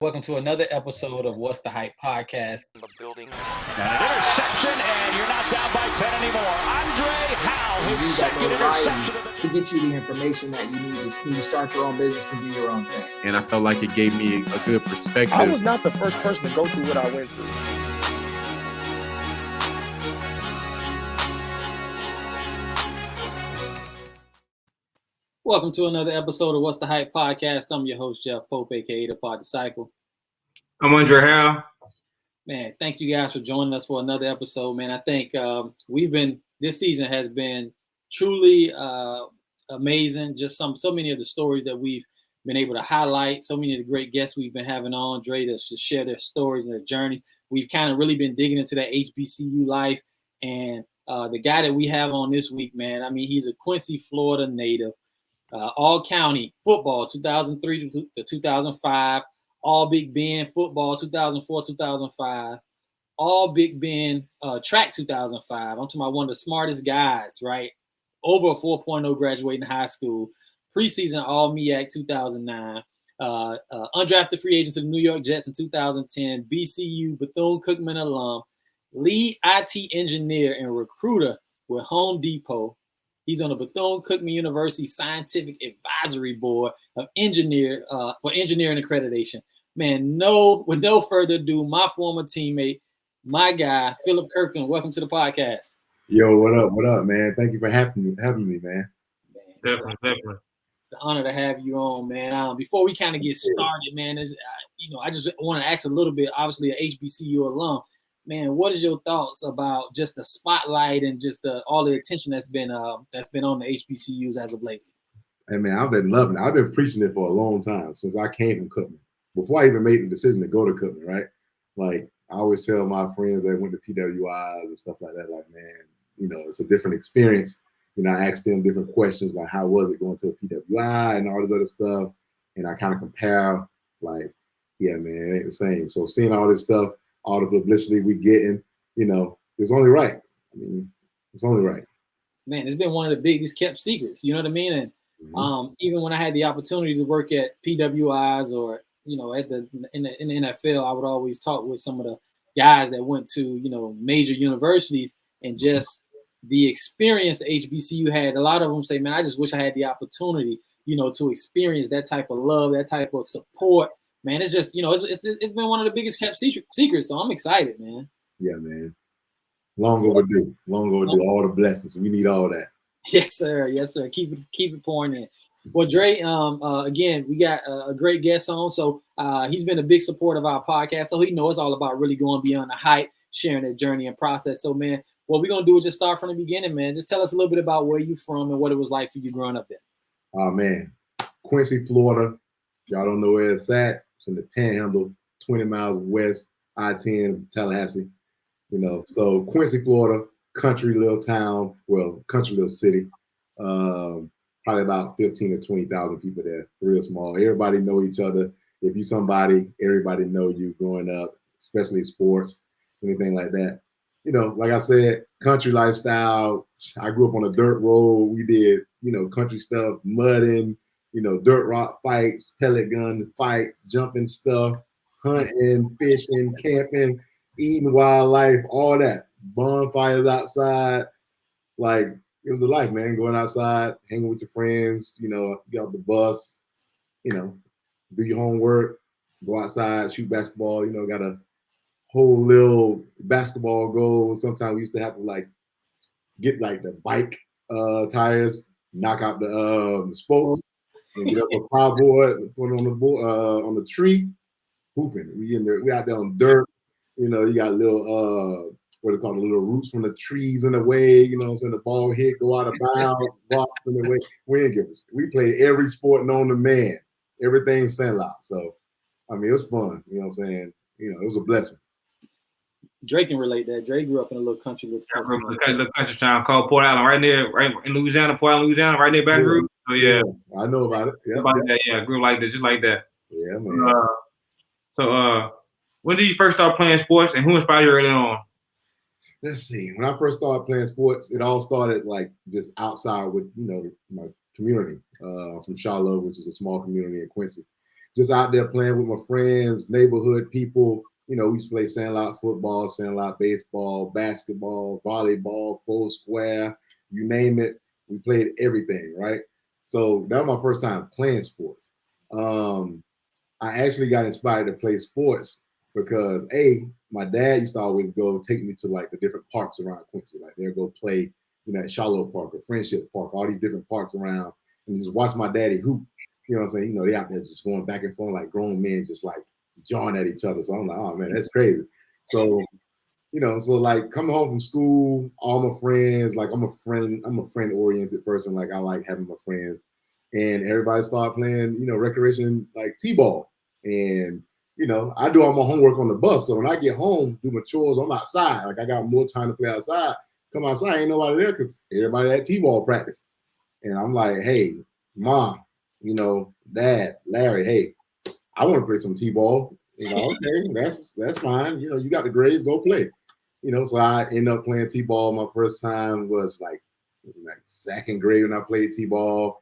Welcome to another episode of What's the Hype podcast. The building. And an interception, and you're not down by 10 anymore. Andre Howe, his second interception. To get you the information that you need when you start your own business and do your own thing. And I felt like it gave me a good perspective. I was not the first person to go through what I went through. Welcome to another episode of What's the Hype podcast. I'm your host, Jeff Pope, aka the Pod Disciple. I'm Andre Howe. Man, thank you guys for joining us for another episode, man. I think this season has been truly amazing. Just so many of the stories that we've been able to highlight, so many of the great guests we've been having on, Dre, to share their stories and their journeys. We've kind of really been digging into that HBCU life. And the guy that we have on this week, man, I mean, he's a Quincy, Florida native. All county football 2003 to 2005, all Big Bend football 2004 2005, all Big Bend track 2005. I'm talking about one of the smartest guys, right? Over a 4.0 graduating high school, preseason all MEAC 2009, undrafted free agent to the New York Jets in 2010, BCU Bethune-Cookman alum, lead IT engineer and recruiter with Home Depot. He's on the Bethune-Cookman University Scientific Advisory Board of Engineer for Engineering Accreditation. Man, with no further ado, my former teammate, my guy, Phillip Kirkland. Welcome to the podcast. Yo, what up, man? Thank you for having me, man. Definitely. It's an honor to have you on, man. Before we kind of get started, man, I just want to ask a little bit. Obviously, an HBCU alum. Man, what is your thoughts about just the spotlight and just all the attention that's been on the HBCUs as of late? Hey, man, I've been loving it. I've been preaching it for a long time since I came from Cookman. Before I even made the decision to go to Cookman, right? Like, I always tell my friends that went to PWIs and stuff like that, like, man, it's a different experience. I asked them different questions, like, how was it going to a PWI and all this other stuff? And I kind of compare, like, yeah, man, it ain't the same. So seeing all this stuff, all the publicity we getting, it's only right. I mean, it's only right. Man, it's been one of the biggest kept secrets. You know what I mean? And even when I had the opportunity to work at PWIs or in the NFL, I would always talk with some of the guys that went to major universities, and just the experience HBCU had. A lot of them say, man, I just wish I had the opportunity, to experience that type of love, that type of support. Man, it's just, it's been one of the biggest kept secrets, so I'm excited, man. Yeah, man. Long overdue. All the blessings. We need all that. Yes, sir. Keep it pouring in. Well, Dre, again, we got a great guest on, so he's been a big support of our podcast, so he knows it's all about really going beyond the hype, sharing their journey and process. So, man, what we're going to do is just start from the beginning, man. Just tell us a little bit about where you're from and what it was like for you growing up there. Oh, man. Quincy, Florida. Y'all don't know where it's at. It's in the Panhandle, 20 miles west, I-10, Tallahassee. So Quincy, Florida, country little town, country little city. Probably about 15 to 20,000 people there, real small. Everybody know each other. If you somebody, everybody know you growing up, especially sports, anything like that. Like I said, country lifestyle. I grew up on a dirt road. We did, country stuff, mudding, dirt rock fights, pellet gun fights, jumping stuff, hunting, fishing, camping, eating wildlife, all that. Bonfires outside. Like, it was a life, man. Going outside, hanging with your friends, get off the bus, do your homework, go outside, shoot basketball, got a whole little basketball goal. Sometimes we used to have to get the bike tires, knock out the spokes, and get up a power board, put it on the board, on the tree, hooping. We out there on dirt. You got little what is called the little roots from the trees in the way. The ball hit, go out of bounds, rocks in the way. We didn't give us. We played every sport known to man, everything sandlot. So, I mean, it was fun. You know what I'm saying? It was a blessing. Drake can relate that. Drake grew up in a little country. Little country town called Port Allen, right in Louisiana, Port Allen, Louisiana, right near Baton Rouge. So yeah, I know about it. Yeah, I grew up like that, just like that. Yeah, man. So, when did you first start playing sports, and who inspired you early on? Let's see. When I first started playing sports, it all started just outside with my community from Charlotte, which is a small community in Quincy. just out there playing with my friends, neighborhood people. You know, we used to play sandlot football, sandlot baseball, basketball, volleyball, full square, you name it. We played everything, right? So that was my first time playing sports. I actually got inspired to play sports because my dad used to always take me to like the different parks around Quincy. Like they'll go play, you know, at Charlotte Park or Friendship Park, all these different parks around, and just watch my daddy hoop. You know what I'm saying? You know, they out there just going back and forth like grown men, just like jawing at each other. So I'm like, oh man, that's crazy. So, you know, so like coming home from school, all my friends, like I'm a friend-oriented person. Like I like having my friends. And everybody started playing, you know, recreation like T-ball. And, you know, I do all my homework on the bus. So when I get home, do my chores, I'm outside. Like I got more time to play outside. Come outside, ain't nobody there because everybody at T-ball practice. And I'm like, hey, Mom, you know, Dad, Larry, hey, I want to play some T-ball. You know, okay, that's fine. You know, you got the grades, go play. You know, so I end up playing T-ball. My first time was like second grade when I played T-ball.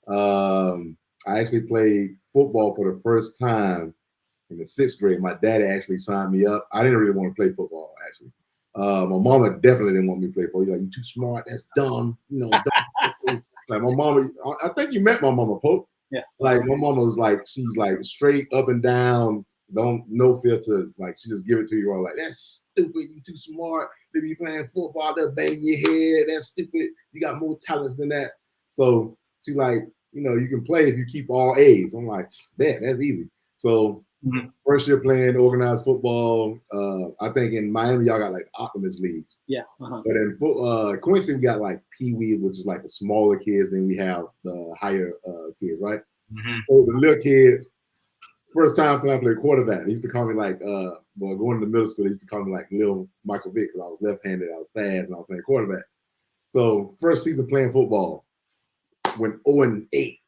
I actually played football for the first time in the 6th grade. My daddy actually signed me up. I didn't really want to play football, actually. My mama definitely didn't want me to play football. Like, you too smart. That's dumb. You know, dumb. Like my mama, I think you met my mama, Pope. Yeah. Like my mama was like, she's like straight up and down, no filter. Like she just give it to you all like, that's stupid. You too smart to be playing football. They'll bang your head. That's stupid. You got more talents than that. So she like, you know, you can play if you keep all A's. I'm like, bet that's easy. So first year playing organized football. I think in Miami y'all got like Optimus leagues. Yeah. But in Quincy we got like Pee Wee, which is like the smaller kids. Then we have the higher kids, right? So the little kids. First time I played quarterback. They used to call me like, going to middle school, they used to call me like Lil Michael Vick because I was left-handed, I was fast, and I was playing quarterback. So first season playing football, went 0-8.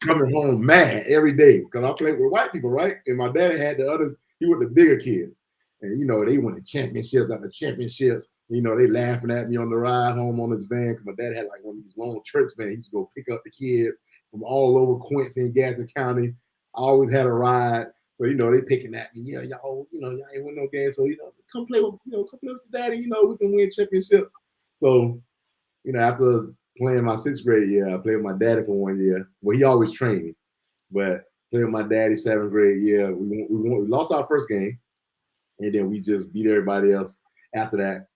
Coming home mad every day because I played with white people, right? And my daddy had the others, he was the bigger kids. And, you know, they won the championships after championships. You know, they laughing at me on the ride home on his van because my dad had like one of these long church vans. He used to go pick up the kids from all over Quincy and Gadsden County. I always had a ride. So, you know, they picking at me. Yeah, y'all, you know, y'all ain't win no game. So, you know, come play with your daddy. You know, we can win championships. So, you know, after playing my 6th grade year, I played with my daddy for 1 year. Well, he always trained me. But played with my daddy 7th grade year. We lost our first game. And then we just beat everybody else after that.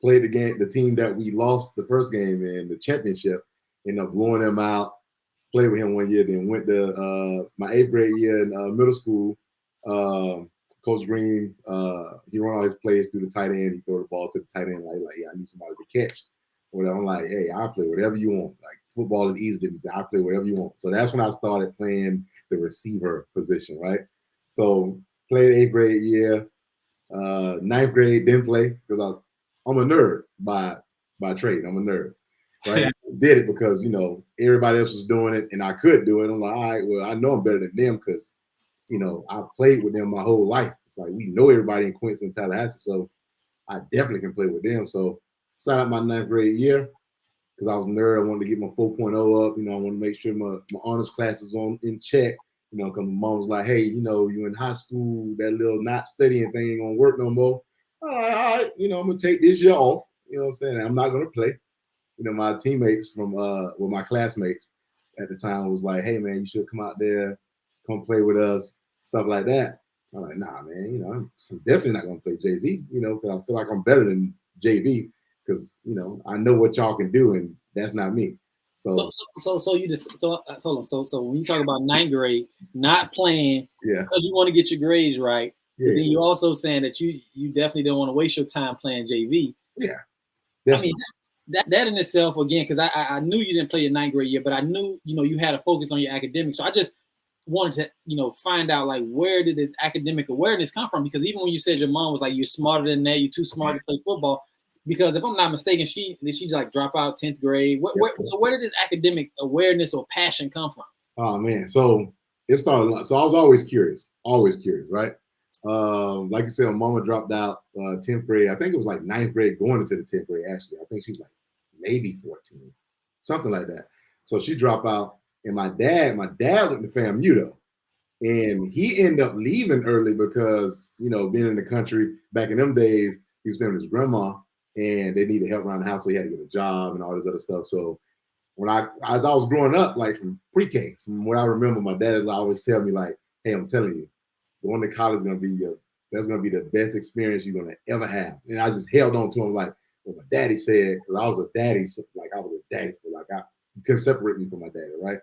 Played the team that we lost the first game in the championship. Ended up blowing them out. Played with him 1 year, then went to my 8th grade year in middle school. Coach Green, he run all his plays through the tight end. He throw the ball to the tight end like yeah, I need somebody to catch. Whatever. I'm like, hey, I'll play whatever you want. Like football is easy to me. I'll play whatever you want. So that's when I started playing the receiver position, right? So played 8th grade year. 9th grade didn't play because I'm a nerd by trade. I'm a nerd. Right? Did it because, you know, everybody else was doing it and I could do it. I'm like, all right, well, I know I'm better than them because, you know, I played with them my whole life. It's like we know everybody in Quincy and Tallahassee, so I definitely can play with them. So signed up my 9th grade year because I was a nerd. I wanted to get my 4.0 up. You know, I wanted to make sure my honors classes in check. You know, because my mom was like, hey, you know, you in high school, that little not studying thing ain't gonna work no more. All right, you know, I'm gonna take this year off. You know what I'm saying? I'm not gonna play. You know, my teammates from my classmates at the time was like, hey man, you should come out there, come play with us, stuff like that. I'm like, nah, man, you know, I'm definitely not gonna play JV, you know, because I feel like I'm better than JV because, you know, I know what y'all can do and that's not me. So you just hold on. So when you talk about 9th grade, not playing because you want to get your grades right, but then you also saying that you definitely don't want to waste your time playing JV. Yeah. Definitely. I mean, that in itself, again, because I knew you didn't play your 9th grade year, but I knew, you know, you had a focus on your academics. So I just wanted to, you know, find out like where did this academic awareness come from? Because even when you said your mom was like, you're smarter than that, you're too smart to play football. Because if I'm not mistaken, she like drop out 10th grade. So where did this academic awareness or passion come from? Oh man, so it started. So I was always curious, right? Like you said, my mama dropped out 10th grade. I think it was like 9th grade going into the 10th grade. Actually, I think she was like maybe 14, something like that. So she dropped out. And my dad went to FAMU though. And he ended up leaving early because, being in the country back in them days, he was staying with his grandma and they needed help around the house. So he had to get a job and all this other stuff. So as I was growing up, like from pre-K, from what I remember, my dad would always tell me like, hey, I'm telling you, going to college is going to be that's going to be the best experience you're going to ever have. And I just held on to him like what my daddy said, because I was a daddy, like I was a daddy, but like you couldn't separate me from my daddy, right?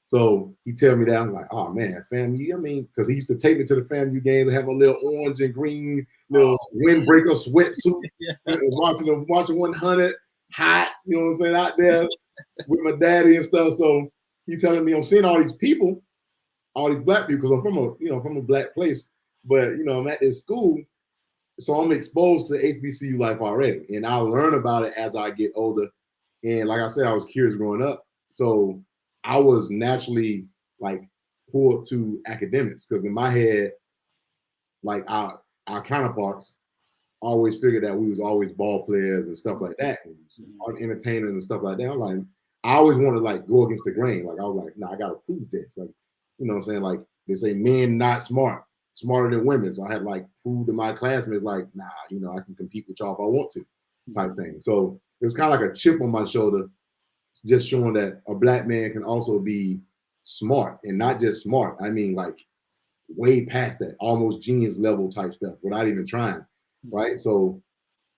So he tell me that, I'm like, oh man, FAMU, because he used to take me to the FAMU games and have a little orange and green little windbreaker sweatsuit, watching 100 hot, you know what I'm saying, out there with my daddy and stuff. So he telling me I'm seeing all these people, all these black people, because I'm from a black place, but I'm at this school, so I'm exposed to HBCU life already, and I learn about it as I get older. And like I said, I was curious growing up, so I was naturally like pulled to academics, because in my head, like our counterparts always figured that we was always ball players and stuff like that, and entertainers and stuff like that. I'm like, I always wanted to like go against the grain. Like I was like, nah, I gotta prove this. Like, what I'm saying? Like they say men not smarter than women. So I had like proved to my classmates like, nah, I can compete with y'all if I want to, type thing. So it was kind of like a chip on my shoulder, just showing that a black man can also be smart, and not just smart. I mean, like way past that, almost genius level type stuff without even trying, right? So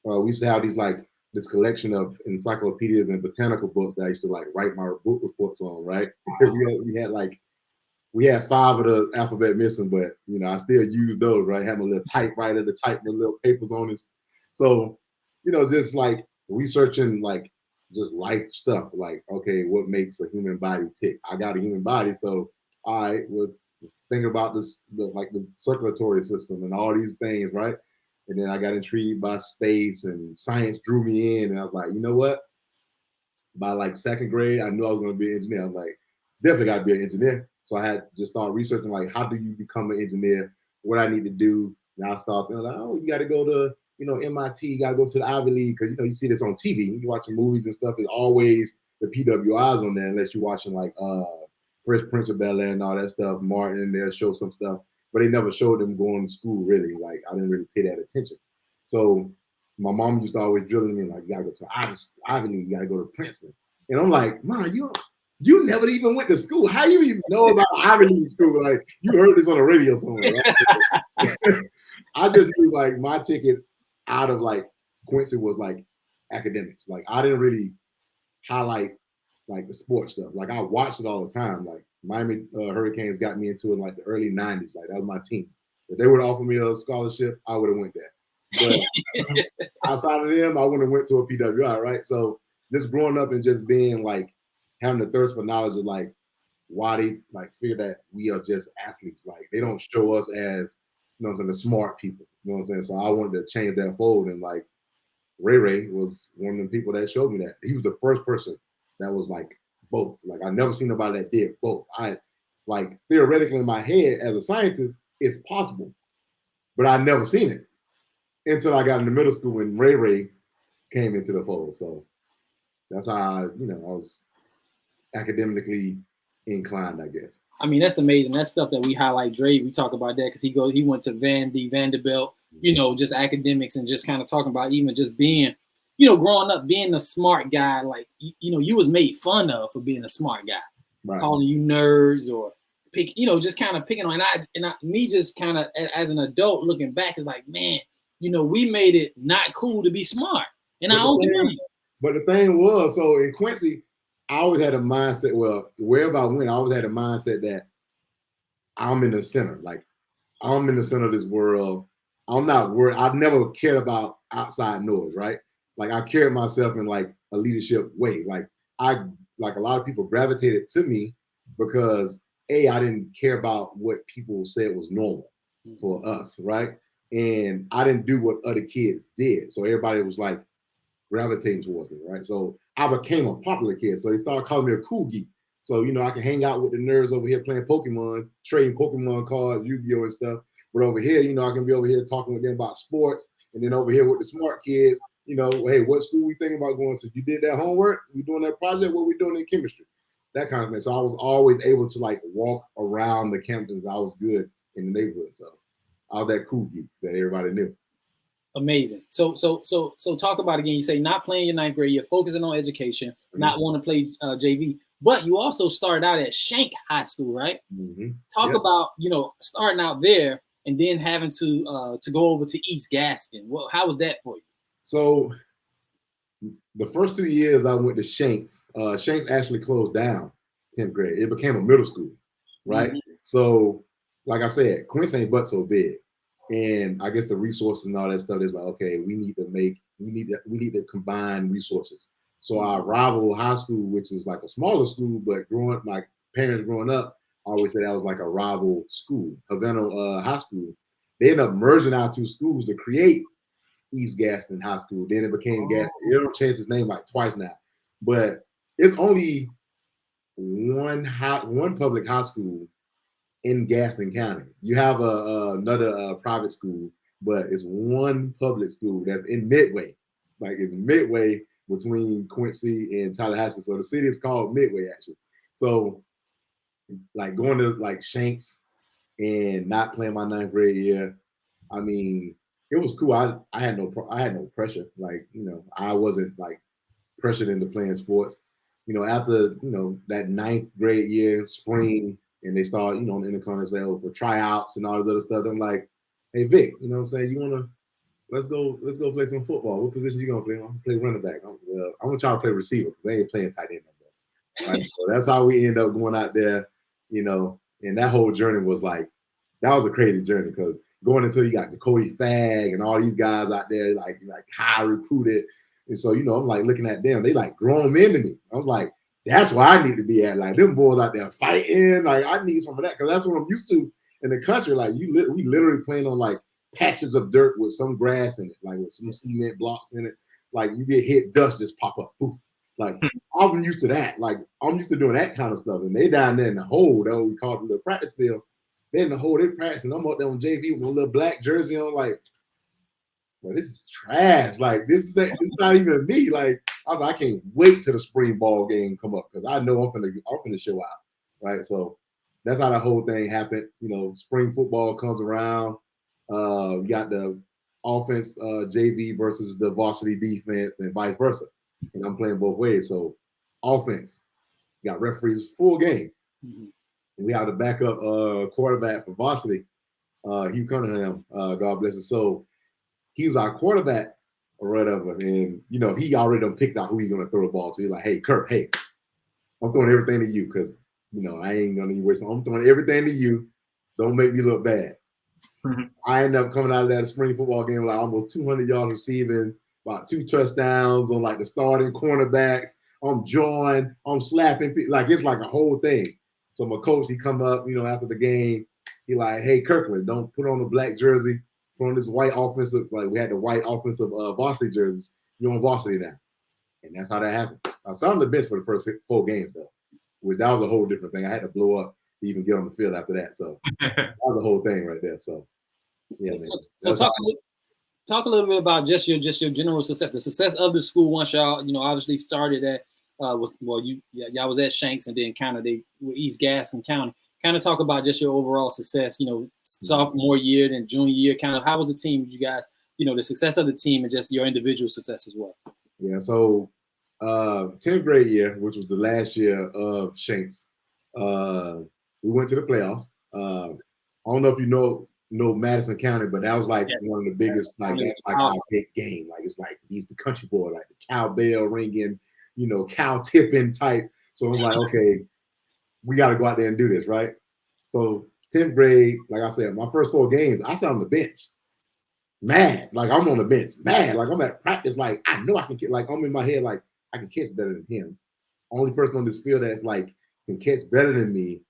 we used to have this collection of encyclopedias and botanical books that I used to like write my book reports on, right? we had 5 of the alphabet missing, but I still use those, right? Have a little typewriter to type my little papers on it. So, just like researching like just life stuff, like, okay, what makes a human body tick? I got a human body, so I was thinking about the circulatory system and all these things, right? And then I got intrigued by space, and science drew me in, and I was like, you know what? By like 2nd grade, I knew I was going to be an engineer. I was like, definitely got to be an engineer. So I had just started researching, like, how do you become an engineer? What I need to do. And I started thinking, like, oh, you got to go to, MIT, you got to go to the Ivy League, because, you see this on TV. When you're watching movies and stuff, it's always the PWIs on there, unless you're watching, like, Fresh Prince of Bel-Air and all that stuff. Martin, they'll show some stuff. But they never showed them going to school, really. Like, I didn't really pay that attention. So my mom used to always drilling me, like, you got to go to Ivy League, you got to go to Princeton. And I'm like, Mom, you never even went to school. How you even know about Ivy League school? Like, you heard this on the radio somewhere, right? I just knew, like, my ticket out of, like, Quincy was, like, academics. Like, I didn't really highlight, like, the sports stuff. Like, I watched it all the time. Like, Miami Hurricanes got me into it in, like, the early 90s. Like, that was my team. If they would offer me a scholarship, I would have went there. But outside of them, I wouldn't have went to a PWI, right? So just growing up and just being, like, having the thirst for knowledge of, like, why they, like, figure that we are just athletes. Like, they don't show us as, the smart people. You know what I'm saying? So I wanted to change that fold. And, like, Ray was one of the people that showed me that. He was the first person that was, like, both. Like, I never seen nobody that did both. Like, theoretically in my head as a scientist, it's possible. But I never seen it until I got into middle school when Ray came into the fold. So that's how I was academically inclined, I guess. I mean, that's amazing. That's stuff that we highlight. Dre, we talk about that because he went to Vanderbilt, just academics, and just kind of talking about even just being, growing up, being a smart guy. Like, you was made fun of for being a smart guy, right. Calling you nerds or just kind of picking on. Me just kind of as an adult looking back is like, man, we made it not cool to be smart. And But the thing was, so in Quincy, I always had a mindset, well, wherever I went, I always had a mindset that I'm in the center. Like, I'm in the center of this world. I'm not worried. I've never cared about outside noise, right? Like, I carried myself in, like, a leadership way. Like, a lot of people gravitated to me because, I didn't care about what people said was normal for us, right? And I didn't do what other kids did. So everybody was, like, gravitating towards me, right? So I became a popular kid. So they started calling me a cool geek. So, I can hang out with the nerds over here playing Pokemon, trading Pokemon cards, Yu-Gi-Oh! And stuff. But over here, I can be over here talking with them about sports. And then over here with the smart kids, hey, what school we thinking about going to? You did that homework? We doing that project? What we doing in chemistry? that kind of thing. So I was always able to like walk around the campus. I was good in the neighborhood. So I was that cool geek that everybody knew. Amazing. So talk about again. You say not playing your ninth grade year, focusing on education, not want to play JV, but you also started out at Shanks High School, right? Talk about starting out there and then having to go over to East Gadsden. How was that for you? So the first 2 years I went to Shanks. Shanks actually closed down 10th grade. It became a middle school, right? So, like I said, Quincy ain't but so big, and I guess the resources and all that stuff is like, okay, we need to combine resources. So our rival high school, which is like a smaller school, but my parents growing up always said that was like a rival school, Havana High School. They ended up merging our two schools to create East Gadsden High School. Then it became Gadsden. It don't change its name like twice now, but it's only one public high school in Gadsden County. You have another private school, but it's one public school that's in Midway. Like it's Midway between Quincy and Tallahassee. So the city is called Midway actually. So like going to like Shanks and not playing my ninth grade year, I mean, it was cool. I had no pressure. Like, I wasn't like pressured into playing sports. After, that ninth grade year, spring, and they start, on the intercom and say, oh, for tryouts and all this other stuff. I'm like, hey, Vic, what I'm saying? Let's go play some football. What position you going to play? I'm going to play running back. I'm going to try to play receiver because they ain't playing tight end no more. Right? So that's how we end up going out there, and that whole journey was like, that was a crazy journey because going until you got Cody Fagg and all these guys out there, like high recruited. And so, I'm like looking at them, they like grown men to me. I was like, that's where I need to be at. Like them boys out there fighting. Like I need some of that because that's what I'm used to in the country. Like we literally playing on like patches of dirt with some grass in it, like with some cement blocks in it. Like you get hit, dust just pop up, poof. Like I'm used to that. Like I'm used to doing that kind of stuff. And they down there in the hole, that what we call the practice field. They're in the hole, they practicing. I'm up there on JV with my little black jersey on, like, well, this is trash. Like, this is not even me. Like, I was like, I can't wait till the spring ball game come up because I know I'm gonna show out, right? So that's how the whole thing happened. Spring football comes around. You got the offense JV versus the varsity defense and vice versa. And I'm playing both ways. So offense, you got referees full game. We have the backup quarterback for varsity, Hugh Cunningham, God bless his soul. He was our quarterback or whatever. And, he already done picked out who he's going to throw the ball to. He's like, hey, Kirk, hey, I'm throwing everything to you because, I ain't going to even waste. I'm throwing everything to you. Don't make me look bad. I ended up coming out of that spring football game with like almost 200 yards receiving, about 2 touchdowns on like the starting cornerbacks. I'm drawing, I'm slapping people. Like, it's like a whole thing. So my coach, he come up, after the game, he like, hey, Kirkland, don't put on the black jersey, put on this white offensive, like we had the white offensive varsity jerseys. You're on varsity now. And that's how that happened. I sat on the bench for the first 4 games, though, which that was a whole different thing. I had to blow up to even get on the field after that. So that was a whole thing right there. So, yeah, man. So talk a little bit about just your general success, the success of the school once y'all, obviously started at, y'all was at Shanks and then kind of with East Gadsden County. Kind of talk about just your overall success, sophomore year and junior year. Kind of how was the team? You guys, the success of the team and just your individual success as well. Yeah. So 10th grade year, which was the last year of Shanks, we went to the playoffs. I don't know if you know Madison County, but that was like one of the biggest. Like that's like our big game. Like it's like he's the country boy, like the cowbell ringing. Cow tipping type. So I'm like, okay, we got to go out there and do this, right? So 10th grade, like I said, my first 4 games, I sat on the bench. Mad. Like I'm on the bench. Mad. Like I'm at practice. Like I know I can catch. Like I'm in my head, like I can catch better than him. Only person on this field that's like can catch better than me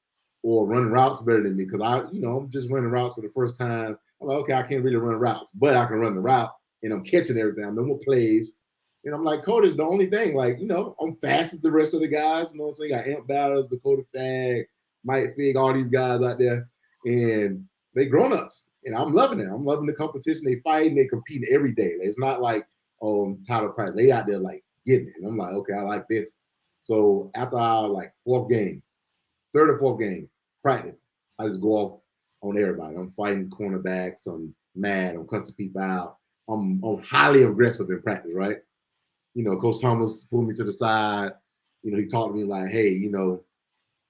or run routes better than me. Cause I'm just running routes for the first time. I'm like, okay, I can't really run routes, but I can run the route and I'm catching everything. I'm no more plays. And I'm like, Cody's the only thing. Like, I'm fast as the rest of the guys. You know what I'm saying? Got Amp Battles, Dakota Fag, Mike Fig, all these guys out there. And they grown-ups. And I'm loving it. I'm loving the competition. They fighting, they competing every day. It's not like, title practice. They out there like getting it. And I'm like, okay, I like this. So after our like third or fourth game practice, I just go off on everybody. I'm fighting cornerbacks. I'm mad. I'm cussing people out. I'm highly aggressive in practice, right? You know, Coach Thomas pulled me to the side. You know, he talked to me like, hey, you know,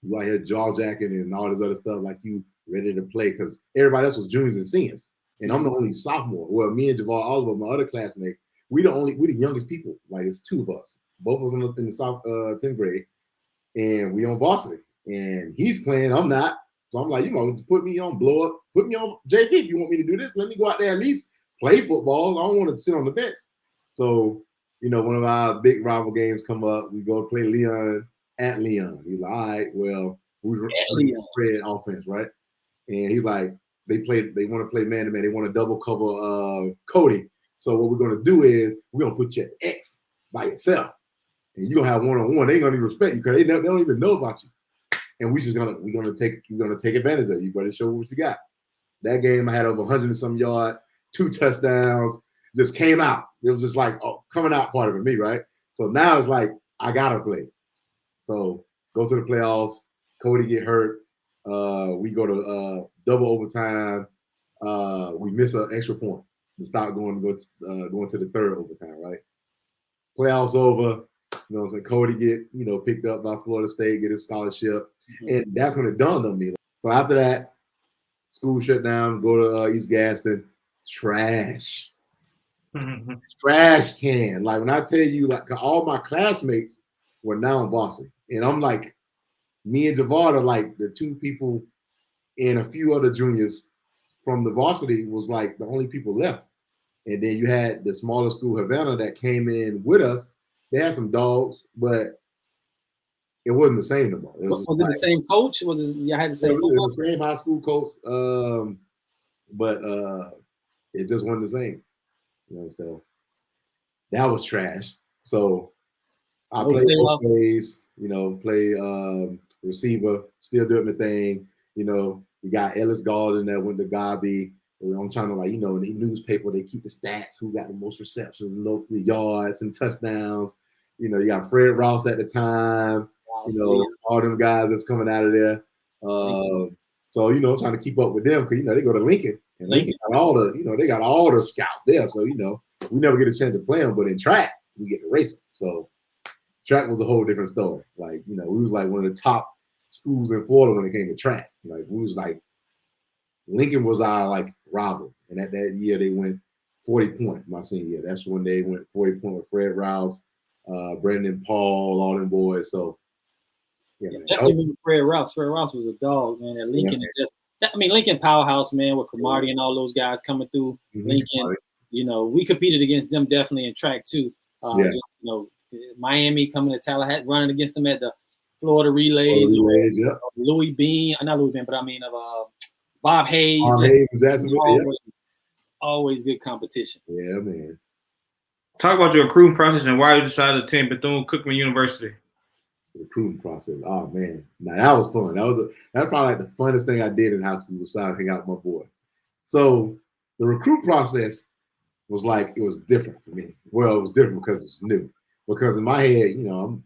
you out here jaw jacking and all this other stuff, like you ready to play, because everybody else was juniors and seniors. And I'm the only sophomore. Well, me and Javar Oliver, my other classmate, we the youngest people. Like it's two of us. Both of us in the 10th grade. And we on varsity. And he's playing, I'm not. So I'm like, you know, just put me on, blow up, put me on JV if you want me to do this. Let me go out there at least play football. I don't want to sit on the bench. So, you know, one of our big rival games come up. We go play Leon at Leon. He's like, all right, well, we were playing offense, right? And he's like, they want to play man-to-man. They want to double cover Cody. So what we're going to do is we're going to put you at X by yourself. And you're going to have one-on-one. They ain't going to even respect you because they don't even know about you. And we're gonna take advantage of it. You better show what you got. That game I had over 100 and some yards, 2 touchdowns, just came out. It was just like coming out part of me, right? So now it's like I gotta play. So go to the playoffs. Cody get hurt. We go to double overtime. We miss an extra point to stop going to the third overtime, right? Playoffs over. You know, so Cody get, you know, picked up by Florida State, get his scholarship. And that's when it dawned on me. So after that, school shut down, go to East Gadsden, trash. Trash can. Like when I tell you, like all my classmates were now in varsity. And I'm like, me and Javar are like the two people and a few other juniors from the varsity was like the only people left. And then you had the smaller school, Havana, that came in with us. They had some dogs, but it wasn't the same no more. Was it the same coach? Y'all had the same coach? It was the same high school coach, but it just wasn't the same. You know, so that was trash. So I played both ways, you know, play receiver, still doing my thing. You know, you got Ellis Gordon that went to Gabi. I'm trying to, like, you know, in the newspaper, they keep the stats, who got the most receptions, the yards and touchdowns. You know, you got Fred Ross at the time, you know, all them guys that's coming out of there. So, you know, trying to keep up with them because, you know, they go to Lincoln. And Lincoln got all the, you know, they got all the scouts there. So, you know, we never get a chance to play them. But in track, we get to race them. So track was a whole different story. Like, you know, we was like one of the top schools in Florida when it came to track. Like, we was like, Lincoln was our like rival, and at that year they went 40 point my senior year. That's when they went 40 point with Fred Rouse, Brendan Paul, all them boys. So yeah, Fred Rouse. Fred Rouse was a dog, man. At Lincoln, Lincoln powerhouse, man, with Cromartie and all those guys coming through Lincoln. You know, we competed against them definitely in track too. Just, you know, Miami coming to Tallahassee, running against them at the Florida relays. Louis Bean, not Louis Bean, but I mean Bob Hayes. Always good competition. Yeah, man. Talk about your recruiting process and why you decided to attend Bethune-Cookman University. Recruiting process. Oh man, now that was fun. That's probably like the funnest thing I did in high school was to hang out with my boys. So the recruit process was like, it was different for me. Well, it was different because it's new. Because in my head, you know,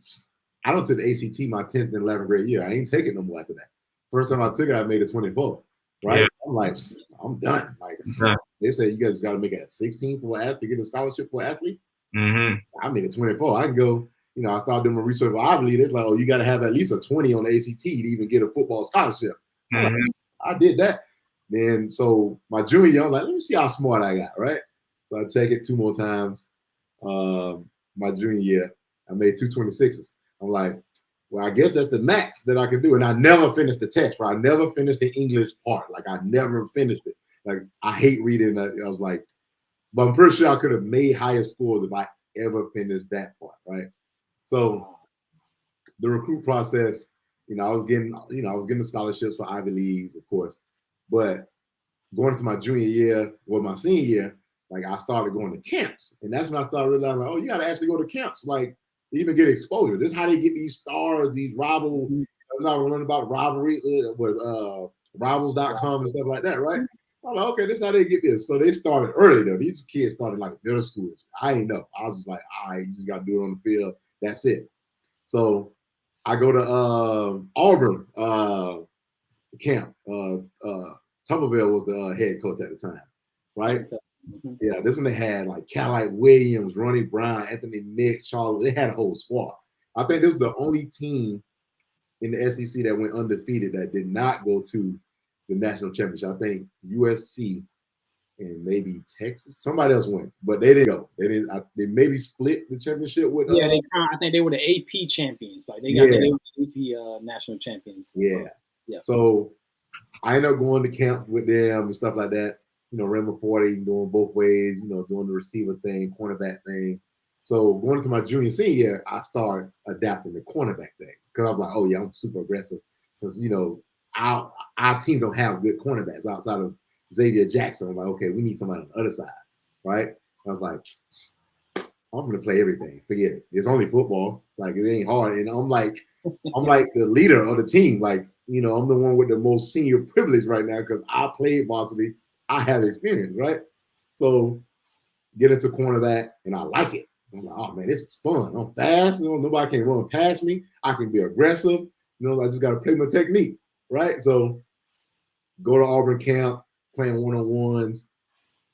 I don't took the ACT my 10th and 11th grade year. I ain't taking no more after that. First time I took it, I made it 24. Right? Yeah. I'm like, I'm done. Like they said, you guys got to make it at 16 for an athlete to get a scholarship for an athlete. I made it 24. I can go. You know, I started doing my research for Ivy League. It's like, oh, you got to have at least a 20 on the ACT to even get a football scholarship. Like, I did that. Then, so my junior year, I'm like, let me see how smart I got, right? So I take it 2 more times. My junior year, I made 226s. I'm like, well, I guess that's the max that I could do. And I never finished the test, right? I never finished the English part. Like, I never finished it. Like, I hate reading. I was like, but I'm pretty sure I could have made higher scores if I ever finished that part, right? So the recruit process, you know, I was getting scholarships for Ivy Leagues, of course. But going into my junior year or my senior year, like, I started going to camps. And that's when I started realizing, like, oh, you got to actually go to camps. Like, even get exposure. This is how they get these stars, these rival. I was learning about rivalry with rivals.com and stuff like that, right? I'm like, okay, this is how they get this. So they started early though. These kids started like middle school. I ain't know. I was just like, all right, you just got to do it on the field. That's it. So I go to Auburn camp. Tuberville was the head coach at the time, right? Mm-hmm. Yeah, this one they had like Cadillac Williams, Ronnie Brown, Anthony Mix, Charles. They had a whole squad. I think this was the only team in the SEC that went undefeated that did not go to the national championship. I think USC and maybe Texas. Somebody else went, but they didn't go. They didn't. They maybe split the championship with. Yeah, I think they were the AP champions. Like they were the AP national champions. Yeah. Yeah. So I ended up going to camp with them and stuff like that. You know, ran my 40, doing both ways. You know, doing the receiver thing, cornerback thing. So going into my junior senior year, I started adapting the cornerback thing because I'm like, oh yeah, I'm super aggressive. Since you know our team don't have good cornerbacks outside of Xavier Jackson. I'm like, okay, we need somebody on the other side, right? I was like, I'm gonna play everything. Forget it. It's only football. Like it ain't hard. And I'm like the leader of the team. Like, you know, I'm the one with the most senior privilege right now because I played varsity. I have experience, right? So get into cornerback and I like it. I'm like, oh man, this is fun. I'm fast. You know, nobody can run past me. I can be aggressive. You know, I just gotta play my technique, right? So go to Auburn camp, playing one-on-ones,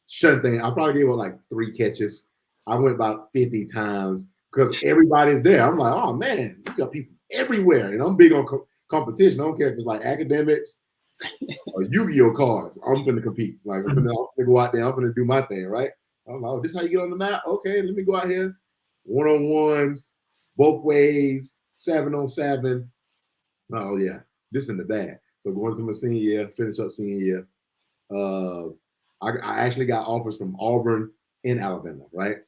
shut thing. I probably gave up like 3 catches. I went about 50 times because everybody's there. I'm like, oh man, you got people everywhere. And I'm big on competition. I don't care if it's like academics or Yu-Gi-Oh cards. I'm going to compete. Like, I'm going to go out there. I'm going to do my thing, right? I'm like, oh, this is how you get on the map? Okay, let me go out here. One-on-ones, both ways, 7-on-7. Oh, yeah, this in the bag. So going to my senior year, finish up senior year. I actually got offers from Auburn and Alabama, right?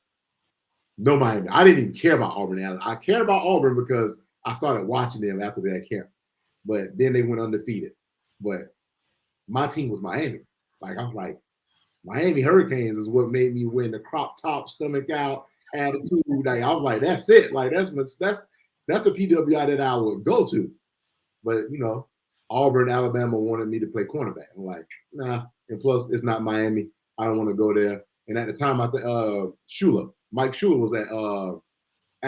No Miami. I didn't even care about Auburn and Alabama. I cared about Auburn because I started watching them after that camp. But then they went undefeated. But my team was Miami. Like, I was like, Miami Hurricanes is what made me win the crop top, stomach out attitude. Like, I was like, that's it. Like, that's the PWI that I would go to. But, you know, Auburn, Alabama wanted me to play cornerback. I'm like, nah. And plus, it's not Miami. I don't want to go there. And at the time, I think Mike Shula was at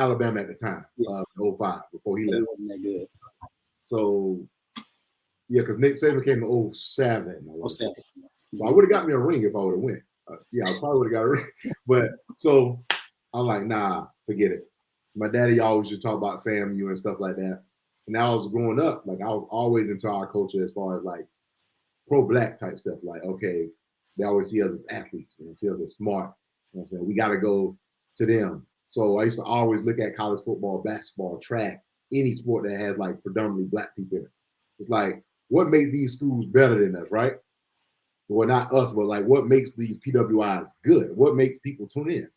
Alabama at the time, 05, before he left. Wasn't that good. So, yeah, because Nick Saban came in 07. 07. So I would have got me a ring if I would have went. Yeah, I probably would have got a ring. But so I'm like, nah, forget it. My daddy always just talk about FAMU and stuff like that. And I was growing up, like I was always into our culture as far as like pro-black type stuff. Like, okay, they always see us as athletes and see us as smart. You know what I'm saying? We got to go to them. So I used to always look at college football, basketball, track, any sport that has like predominantly black people in it. It's like, what makes these schools better than us, right? Well, not us, but like what makes these PWIs good? What makes people tune in?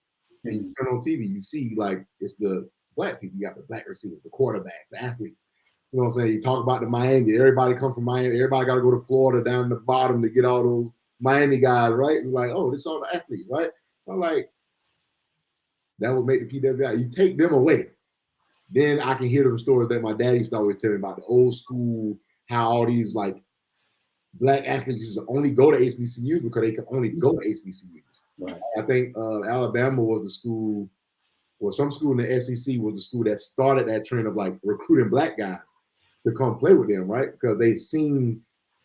And you turn on TV, you see like it's the black people. You got the black receivers, the quarterbacks, the athletes. You know what I'm saying? You talk about the Miami. Everybody comes from Miami. Everybody got to go to Florida down the bottom to get all those Miami guys, right? It's like, oh, this is all the athletes, right? I'm like, that would make the PWI. You take them away. Then I can hear them stories that my daddy used to always tell me about the old school, how all these like black athletes used to only go to HBCUs because they could only go to HBCUs. Right. I think Alabama was the school, or some school in the SEC was the school that started that trend of like recruiting black guys to come play with them, right? Because they seen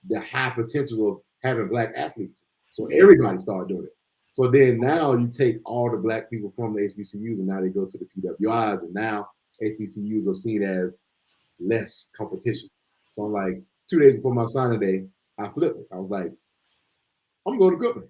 the high potential of having black athletes. So everybody started doing it. So then now you take all the black people from the HBCUs and now they go to the PWIs, and now HBCUs are seen as less competition. So I'm like, 2 days before my signing day, I flipped it. I was like, I'm going to Cookman.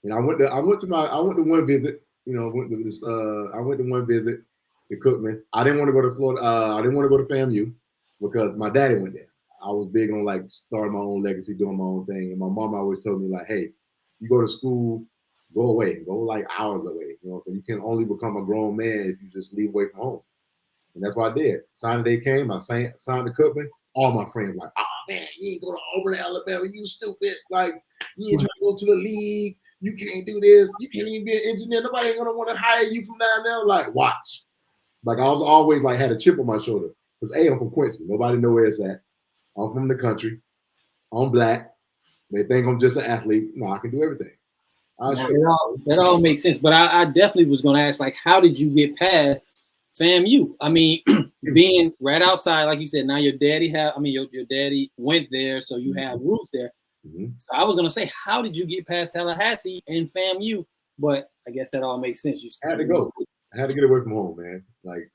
And I went to one visit. You know, I went to one visit to Cookman. I didn't want to go to Florida. I didn't want to go to FAMU because my daddy went there. I was big on like starting my own legacy, doing my own thing. And my mom always told me like, hey, you go to school, go away, go like hours away. You know, so you can only become a grown man if you just leave away from home. And that's what I did. Signing day came, I signed to Cookman. All my friends like, oh man, you ain't go to Auburn, Alabama, you stupid. Like, you ain't trying to go to the league. You can't do this. You can't even be an engineer. Nobody ain't gonna want to hire you from down there. Like, watch. Like, I was always like had a chip on my shoulder. Because I'm from Quincy. Nobody know where it's at. I'm from the country. I'm black. They think I'm just an athlete. No, I can do everything. That all makes sense. But I definitely was gonna ask, like, how did you get past FAMU. I mean, being right outside, like you said, now your daddy your daddy went there, so you have roots there. Mm-hmm. So I was gonna say, how did you get past Tallahassee and FAMU? But I guess that all makes sense. I had to go. I had to get away from home, man. Like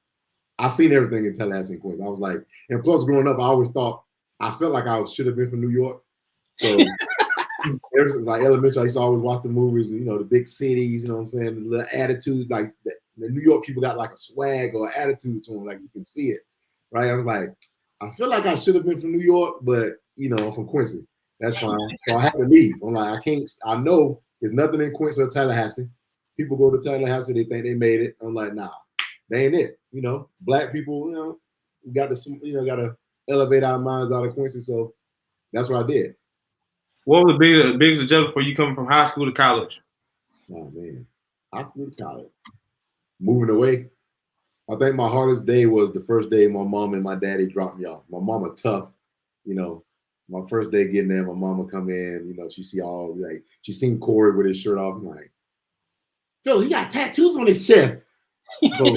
I seen everything in Tallahassee and Quincy. I was like, and plus growing up, I felt like I should have been from New York. So ever since like elementary, I used to always watch the movies, and, the big cities, you know what I'm saying? The attitude, like the New York people got like a swag or attitude to them, like you can see it, right? I was like, I feel like I should have been from New York, but I'm from Quincy. That's fine. So I had to leave. I'm like, I know there's nothing in Quincy or Tallahassee. People go to Tallahassee, they think they made it. I'm like, nah, they ain't it. Black people, we got to elevate our minds out of Quincy. So that's what I did. What was the biggest adjustment for you coming from high school to college? Oh man, high school to college. Moving away. I think my hardest day was the first day my mom and my daddy dropped me off. My mama tough, my first day getting there, my mama come in, she seen Corey with his shirt off. I'm like, Phil, he got tattoos on his chest. So,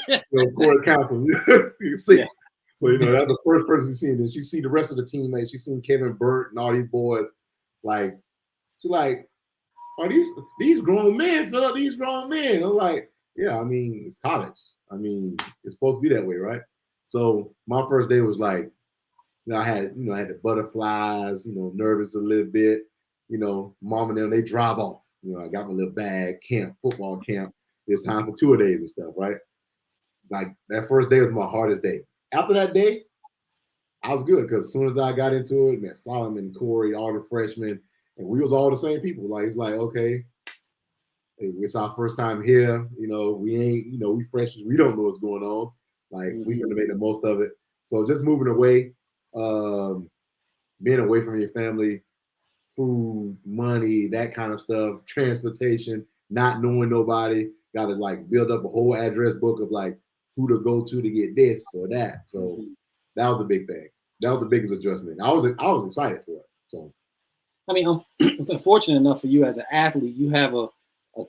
Corey counsel, six. Yeah. So, that's the first person she seen. And she see the rest of the teammates. She seen Kevin Burt and all these boys. Like, she's like, are these grown men, Phil? These grown men. I'm like, yeah, I mean, it's college. I mean, it's supposed to be that way, right? So my first day was like, I had the butterflies, nervous a little bit, mom and them, they drive off. I got my little bag, football camp. It's time for 2 days and stuff, right? Like that first day was my hardest day. After that day, I was good because as soon as I got into it, met Solomon, Corey, all the freshmen, and we was all the same people. Like, it's like, okay, it's our first time here. We ain't, we freshmen, we don't know what's going on. Like, we're going to make the most of it. So just moving away, being away from your family, food, money, that kind of stuff, transportation, not knowing nobody, got to like build up a whole address book of like who to go to get this or that. So that was a big thing. That was the biggest adjustment. I was excited for it. So, I mean, I'm fortunate enough for you as an athlete, you have a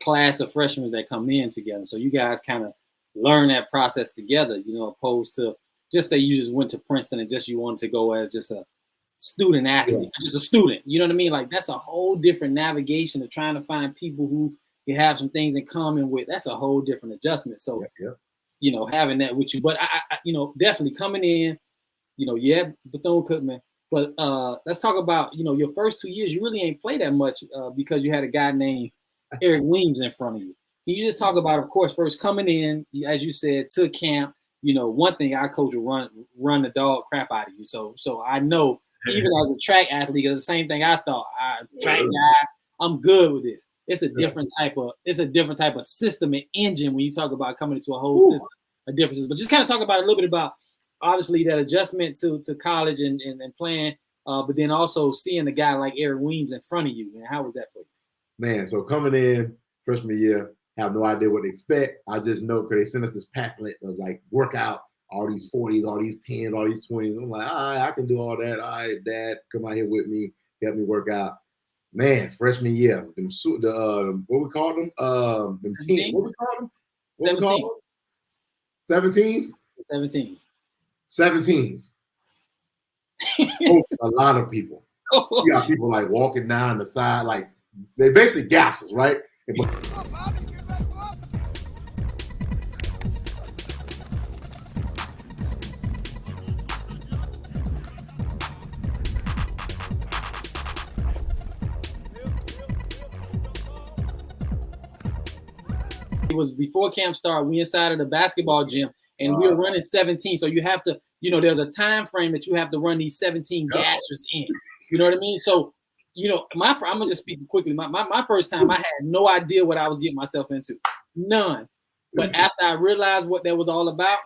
class of freshmen that come in together. So you guys kind of learn that process together, opposed to just say you just went to Princeton and just you wanted to go as just a student athlete, just a student. You know what I mean? Like that's a whole different navigation of trying to find people who you have some things in common with. That's a whole different adjustment. So, having that with you, but I definitely coming in, Bethune-Cookman. But let's talk about, your first 2 years, you really ain't played that much because you had a guy named Eric Weems in front of you. Can you just talk about, of course, first coming in, as you said, to camp, one thing our coach will run the dog crap out of you. So I know even as a track athlete, it's the same thing I thought. Track guy, I'm good with this. It's a different type of system and engine when you talk about coming into a whole system of differences. But just kind of talk about a little bit about obviously that adjustment to college and playing, but then also seeing a guy like Eric Weems in front of you. And how was that for you? Man, so coming in freshman year, have no idea what to expect. I just know because they sent us this pamphlet of like workout, all these 40s, all these 10s, all these 20s. I'm like, all right, I can do all that. All right, Dad, come out here with me, help me work out. Man, freshman year, what we call them? Them teams. What we call them? 17s? 17s. 17s. Oh, a lot of people. You got people like walking down the side, like they basically gassers, right? It was before camp started. We inside of the basketball gym, and we were running 17. So you have to, there's a time frame that you have to run these 17 gassers in. You know what I mean? So, I'm gonna just speak quickly. My first time, I had no idea what I was getting myself into, none. But after I realized what that was all about,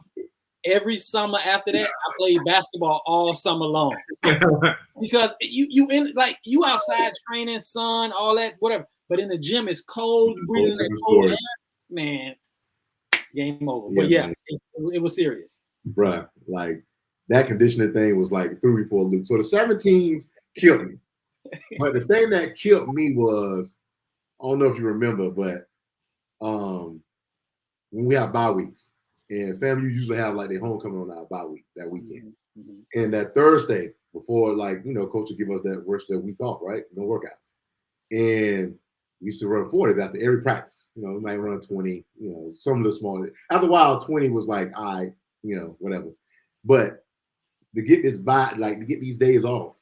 every summer after that, I played basketball all summer long because you outside training, sun, all that, whatever. But in the gym, it's cold, breathing that cold air. Man, game over. But it was serious. Bruh, like that conditioning thing was like threw me for a loop. So the 17s killed me. But the thing that killed me was, I don't know if you remember, but when we have bye weeks, And FAMU usually have like their homecoming on our bye week that weekend. Mm-hmm. And that Thursday before, like, coach would give us that week off, right? No workouts. And we used to run 40s after every practice. We might run 20, some of the small. After a while, 20 was like, whatever. But to get this to get these days off,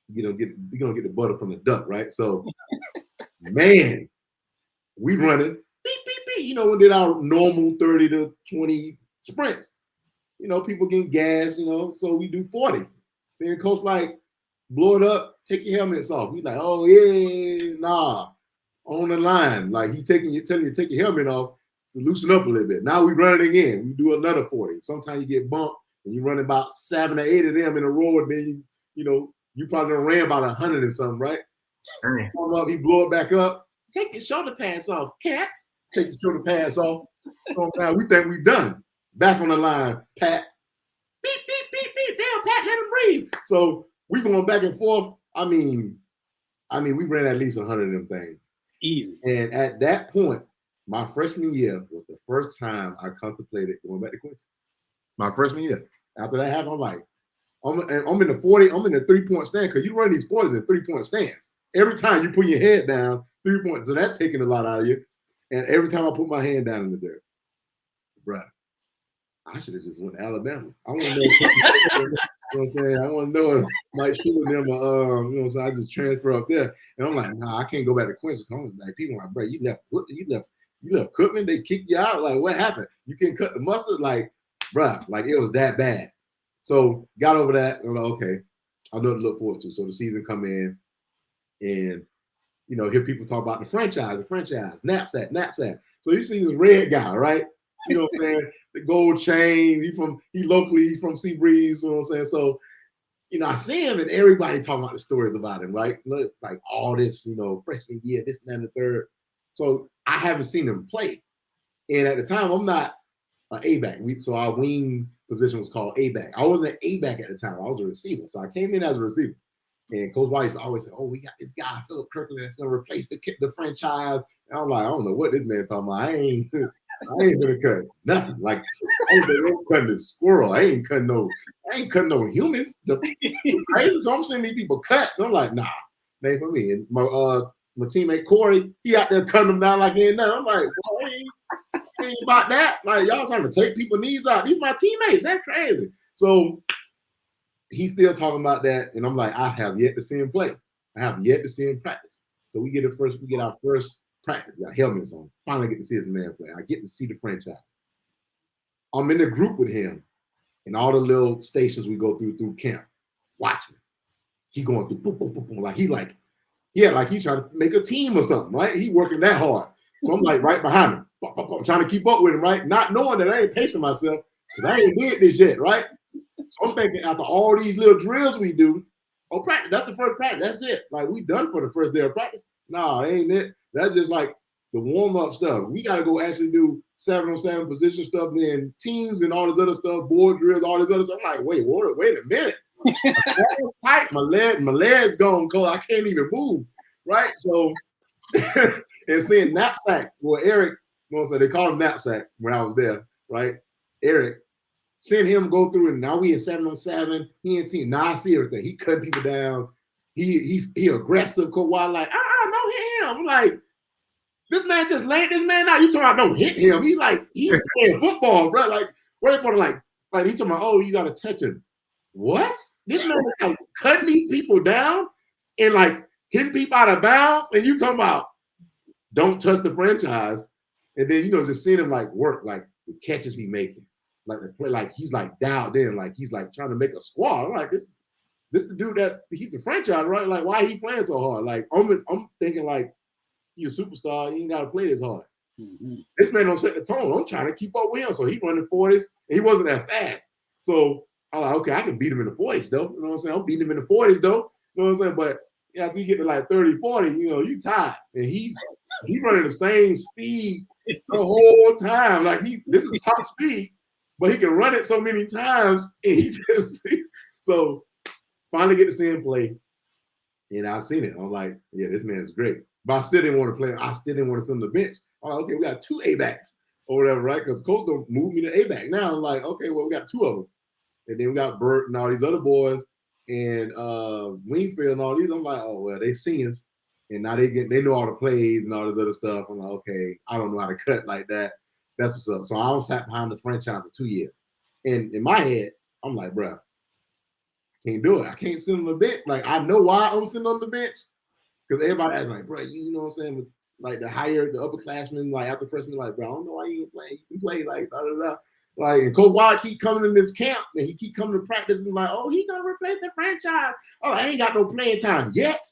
we're going to get the butter from the duck, right? So, man, we running, beep, beep, beep. We did our normal 30 to 20 sprints. People getting gas, so we do 40. Then coach like, blow it up, take your helmets off. He's like, oh, yeah, nah, on the line. Like, telling you to take your helmet off to loosen up a little bit. Now we run it again. We do another 40. Sometimes you get bumped and you run about 7 or 8 of them in a row, and then you probably done ran about 100 and something, right? Come up, he blow it back up. Take your shoulder pads off, cats. Take your shoulder pads off. Now we think we done. Back on the line, Pat. Beep, beep, beep, beep. Damn, Pat, let him breathe. So we going back and forth. I mean, we ran at least 100 of them things. Easy. And at that point, my freshman year was the first time I contemplated going back to Quincy. My freshman year. After that happened, I'm like, I'm in the 40, I'm in the 3-point stand, because you run these 40s in 3-point stands. Every time you put your head down, 3 points. So that's taking a lot out of you. And every time I put my hand down in the dirt, bruh, I should have just went to Alabama. I want to know, you know what I'm saying? I want to know if Mike Shula them, you know what I'm saying? I just transfer up there. And I'm like, nah, I can't go back to Quincy. Like, people are like, bro, you left Cookman, they kicked you out. Like, what happened? You can't cut the mustard? Like, bruh, like it was that bad. So got over that. And I'm like, okay, I know what to look forward to. So the season come in and, hear people talk about the franchise, knapsack. So you see this red guy, right? You know what I'm saying? The gold chain. He's from Seabreeze. You know what I'm saying? So, I see him and everybody talking about the stories about him, right? Like all this, freshman year, this and that and the third. So I haven't seen him play. And at the time, I'm not an A-back. So our wing position was called A-back. I wasn't an A-back at the time. I was a receiver. So I came in as a receiver. And Coach White always said, oh, we got this guy, Phillip Kirkland, that's going to replace the franchise. And I'm like, I don't know what this man talking about. I ain't gonna cut nothing. Like, I ain't cutting the squirrel. I ain't cutting no humans. Crazy. So I'm seeing these people cut. And I'm like, nah, that ain't for me. And my teammate Corey, he out there cutting them down like he ain't nothing. I'm like, boy, ain't about that. Like, y'all trying to take people's knees out. These my teammates. That's crazy. So he's still talking about that, and I'm like, I have yet to see him play. I have yet to see him practice. So we get our first practice. Got helmets on. Finally get to see this man play. I get to see the franchise. I'm in the group with him and all the little stations we go through camp, watching. He going through boom, boom, boom, boom. Like he's trying to make a team or something, right? He working that hard. So I'm like right behind him. I'm trying to keep up with him, right? Not knowing that I ain't pacing myself because I ain't did this yet, right? So I'm thinking after all these little drills we do, practice, that's the first practice. That's it. Like, we done for the first day of practice. Nah, ain't it. That's just like the warm-up stuff. We got to go actually do 7-on-7 position stuff, then teams and all this other stuff, board drills, all this other stuff. I'm like, wait a minute. Tight. My legs gone cold. I can't even move, right? So, and seeing knapsack, well, Eric, they call him knapsack when I was there, right? Eric, seeing him go through, and now we in 7-on-7, he in team. Now I see everything. He cutting people down. He aggressive. Coach Wild like, don't hit him. I'm like, this man just laid this man out. You talking about don't hit him? He playing football, bro. Like, what they like he talking about? Oh, you got to touch him. What? This man is like cutting these people down and like hitting people out of bounds, and you talking about don't touch the franchise, and then just seeing him like work, like the catches he making. Like the play, like he's like dialed in, like he's like trying to make a squad. I'm like, this the dude that he's the franchise, right? Like, why he playing so hard? Like, I'm thinking like he's a superstar. He ain't got to play this hard. Mm-hmm. This man don't set the tone. I'm trying to keep up with him, so he running 40s, and he wasn't that fast. So I'm like, okay, I can beat him in the 40s though. You know what I'm saying? I'm beating him in the 40s though. You know what I'm saying? But after you get to like 30, 40, you tired, and he's running the same speed the whole time. Like this is top speed. But he can run it so many times, and he just so finally get to see him play, and I seen it. I'm like, yeah, this man is great. But I still didn't want to play. I still didn't want to send him to the bench. I'm like, okay, we got 2 A-backs. or whatever, right? Because coach don't move me to A-back. Now I'm like, okay, well, we got 2 of them. And then we got Bert and all these other boys and Wingfield and all these. I'm like, oh, well, they seniors. And now they know all the plays and all this other stuff. I'm like, okay, I don't know how to cut like that. That's what's up. So I was sat behind the franchise for 2 years. And in my head, I'm like, bro, I can't do it. I can't sit on the bench. Like, I know why I'm sitting on the bench. Because everybody acts like, bro, you know what I'm saying? With, like the upperclassmen, like after freshmen, like, bro, I don't know why you ain't playing. You can play, like, da da da. Like, and Coach Wyatt keep coming in this camp, and he keep coming to practice, and like, oh, he gonna replace the franchise. Oh, I ain't got no playing time yet.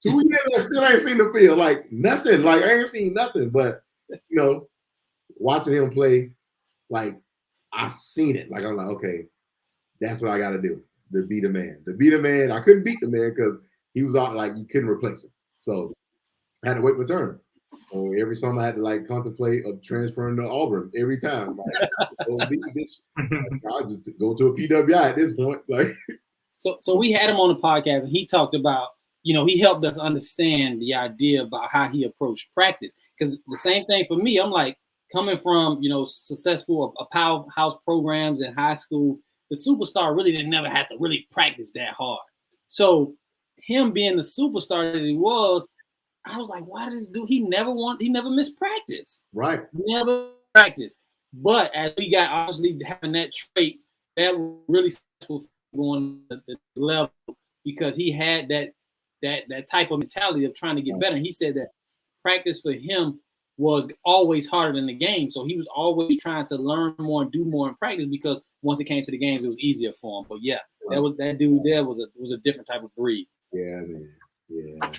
2 years, I still ain't seen the field, like nothing. Like I ain't seen nothing. But you know, watching him play, like I seen it. Like I'm like, okay, that's what I got to do to be the man. To be the man, I couldn't beat the man because he was out. Like you couldn't replace him. So I had to wait my turn. So every summer I had to like contemplate of transferring to Auburn every time. Like, I just go to a PWI at this point. Like, so we had him on the podcast, and he talked about, you know, he helped us understand the idea about how he approached practice. Because the same thing for me, I'm like coming from, you know, successful powerhouse programs in high school. The superstar really didn't never have to really practice that hard. So him being the superstar that he was, I was like, why does this dude? He never missed practice. Right. Never practice. But as we got obviously having that trait, that was really successful going to the level because he had that type of mentality of trying to get better. And he said that practice for him was always harder than the game. So he was always trying to learn more and do more in practice because once it came to the games, it was easier for him. But yeah, that dude there was a different type of breed. Yeah, man. Yeah.